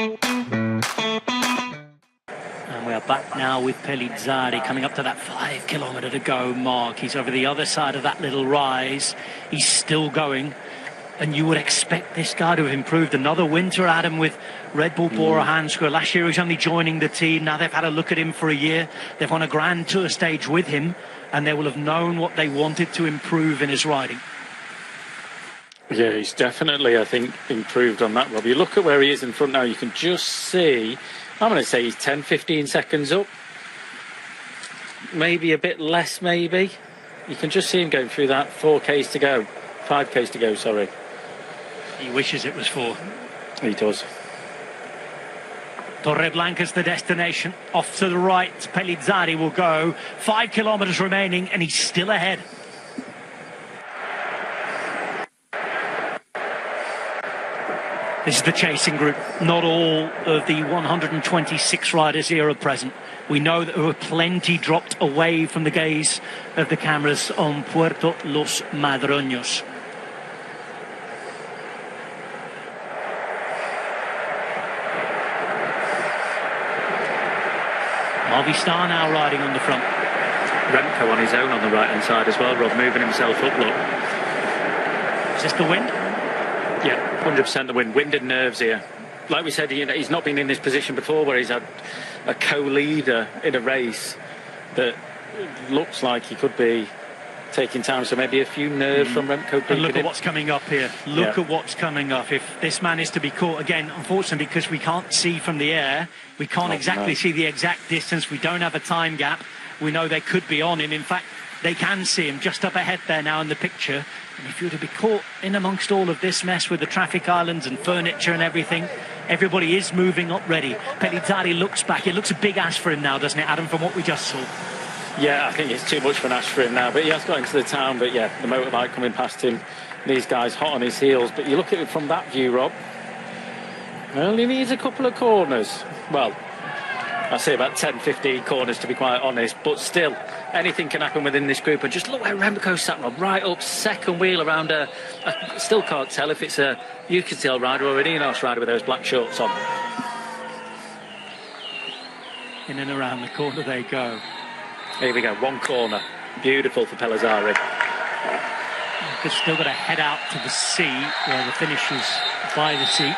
And we are back now with Pellizzari coming up to that 5 kilometre to go mark. He's over the other side of that little rise. He's still going. And you would expect this guy to have improved. Another winter, Adam, with Red Bull Bora Hansgrohe. Last year he was only joining the team. Now they've had a look at him for a year. They've won a Grand Tour stage with him. And they will have known what they wanted to improve in his riding. Yeah, he's definitely, I think, improved on that, Rob. You look at where he is in front now, you can just see, I'm going to say he's 10, 15 seconds up. Maybe a bit less, maybe. You can just see him going through that 4Ks to go. 5Ks to go, sorry. He wishes it was 4. He does. Torreblanca's the destination. Off to the right, Pellizzari will go. 5 kilometres remaining, and he's still ahead. This is the chasing group. Not all of the 126 riders here are present. We know that there were plenty dropped away from the gaze of the cameras on Puerto Los Madroños. Movistar now riding on the front. Remco on his own on the right-hand side as well, Rob, moving himself up, look. Is this the wind? Yeah, 100% the wind. Wind and nerves here. Like we said, he's not been in this position before where he's had a co-leader in a race that looks like he could be taking time. So maybe a few nerves from Remco. And look at what's coming up here. Look at what's coming up. If this man is to be caught, again, unfortunately, because we can't see from the air, we can't exactly see the exact distance. We don't have a time gap. We know they could be on him. In fact, they can see him just up ahead there now in the picture. And if you were to be caught in amongst all of this mess with the traffic islands and furniture and everything, everybody is moving up ready. Pellizzari looks back. It looks a big ask for him now, doesn't it, Adam, from what we just saw? Yeah, I think it's too much for an ash for him now. But he has got into the town. But yeah, the motorbike coming past him. These guys hot on his heels. But you look at it from that view, Rob. Well, he needs a couple of corners. Well, I say about 10, 15 corners to be quite honest. But still, anything can happen within this group. And just look where Remco sat, Rob. Right up, second wheel around I still can't tell if it's a UKTL rider or an Ineos rider with those black shorts on. In and around the corner they go. Here we go, one corner. Beautiful for Pellizzari. They've still got to head out to the sea where the finish is by the sea.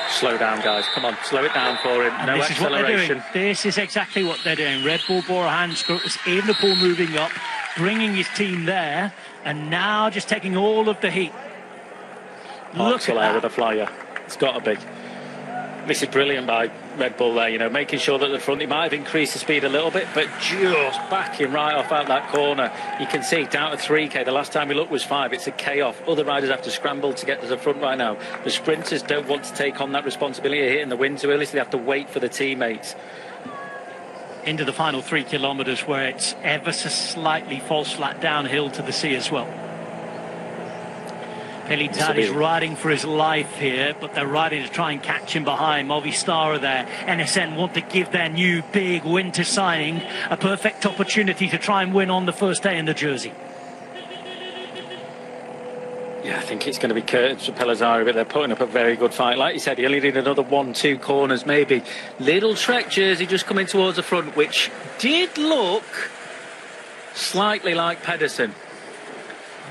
Slow down, guys. Come on, slow it down for him. And no this acceleration. Is what they're doing. This is exactly what they're doing. Red Bull Bora Hansgrohe is Evenepoel moving up, bringing his team there, and now just taking all of the heat. Look at that. With a flyer. It's got to be. This is brilliant by Red Bull there, you know, making sure that the front, he might have increased the speed a little bit, but just backing right off out that corner. You can see down to 3K. The last time we looked was 5. It's a K off. Other riders have to scramble to get to the front right now. The sprinters don't want to take on that responsibility of hitting the wind too early, so they have to wait for the teammates. Into the final 3 kilometres where it's ever so slightly false flat downhill to the sea as well. Pellizzari's riding for his life here, but they're riding to try and catch him behind. Movistar are there. NSN want to give their new big winter signing a perfect opportunity to try and win on the first day in the jersey. Yeah, I think it's going to be curtains for Pellizzari, but they're putting up a very good fight. Like you said, he only need another 1-2 corners, maybe. Little Trek jersey just coming towards the front, which did look slightly like Pedersen.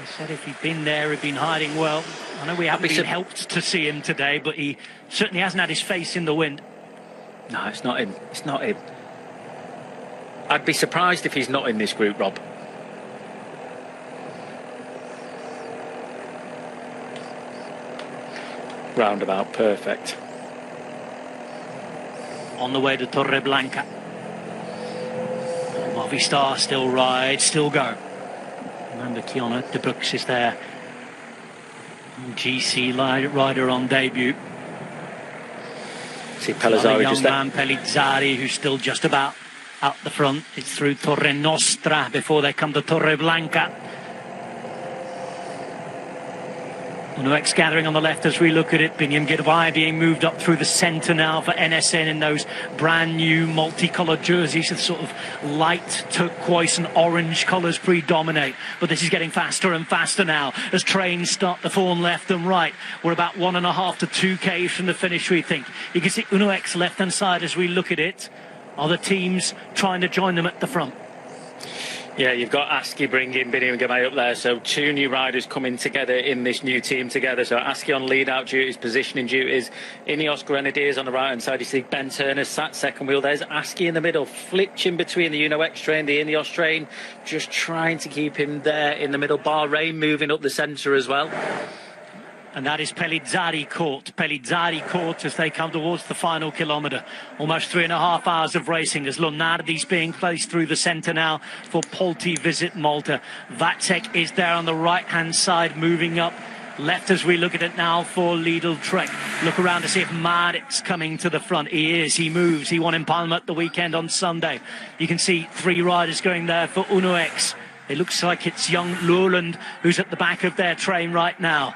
He said if he'd been there, he'd been hiding well. I know we haven't been helped to see him today, but he certainly hasn't had his face in the wind. No, it's not him. It's not him. I'd be surprised if he's not in this group, Rob. Roundabout, perfect. On the way to Torreblanca. Movistar still ride, still go. Remember, Kiona de Brooks is there. GC rider on debut. See Pellizzari young just there. Man Pellizzari, who's still just about out the front. It's through Torre Nostra before they come to Torreblanca. Unox gathering on the left as we look at it. Binyam Girvai being moved up through the centre now for NSN in those brand new multicoloured jerseys with sort of light turquoise and orange colours predominate. But this is getting faster and faster now as trains start to form left and right. We're about 1.5 to 2 Ks from the finish, we think. You can see Unox left hand side as we look at it. Other teams trying to join them at the front. Yeah, you've got Aski bringing Binyam Girvai up there, so 2 new riders coming together in this new team together. So Aski on lead-out duties, positioning duties, Ineos Grenadiers on the right-hand side. You see Ben Turner sat second wheel. There's Aski in the middle, flitching between the Uno-X train, the Ineos train, just trying to keep him there in the middle. Bahrain moving up the centre as well. And that is Pellizzari Court as they come towards the final kilometre. Almost 3.5 hours of racing as Lunardi's being placed through the centre now for Polti Visit Malta. Vacek is there on the right-hand side, moving up left as we look at it now for Lidl Trek. Look around to see if Marit's coming to the front. He is, he moves. He won in Palma at the weekend on Sunday. You can see 3 riders going there for Uno-X. It looks like it's young Lowland who's at the back of their train right now.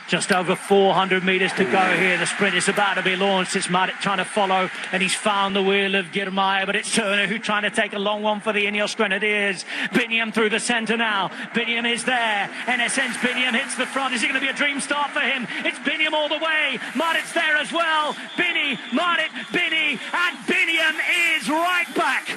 Just over 400 metres to go here. The sprint is about to be launched. It's Marit trying to follow, and he's found the wheel of Girmay, but it's Turner who's trying to take a long one for the Ineos Grenadiers. Binyam through the centre now. Binyam is there. NSN's Binyam hits the front. Is it going to be a dream start for him? It's Binyam all the way. Marit's there as well. Marit, and Binyam is right back.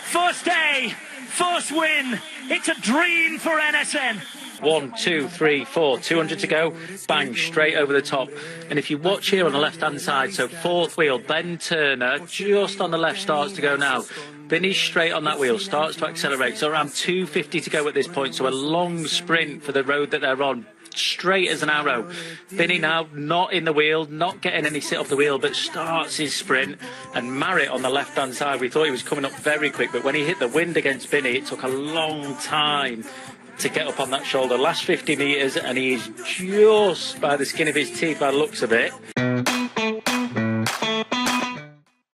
First day, first win. It's a dream for NSN. 1, 2, 3, 4, 200 to go, bang, straight over the top. And if you watch here on the left-hand side, so 4th wheel, Ben Turner, just on the left, starts to go now. Binny's straight on that wheel, starts to accelerate. So around 250 to go at this point, so a long sprint for the road that they're on. Straight as an arrow. Binny now not in the wheel, not getting any sit off the wheel, but starts his sprint. And Marit on the left-hand side, we thought he was coming up very quick, but when he hit the wind against Binny, it took a long time to get up on that shoulder. Last 50 metres, and he is just by the skin of his teeth by the looks of it.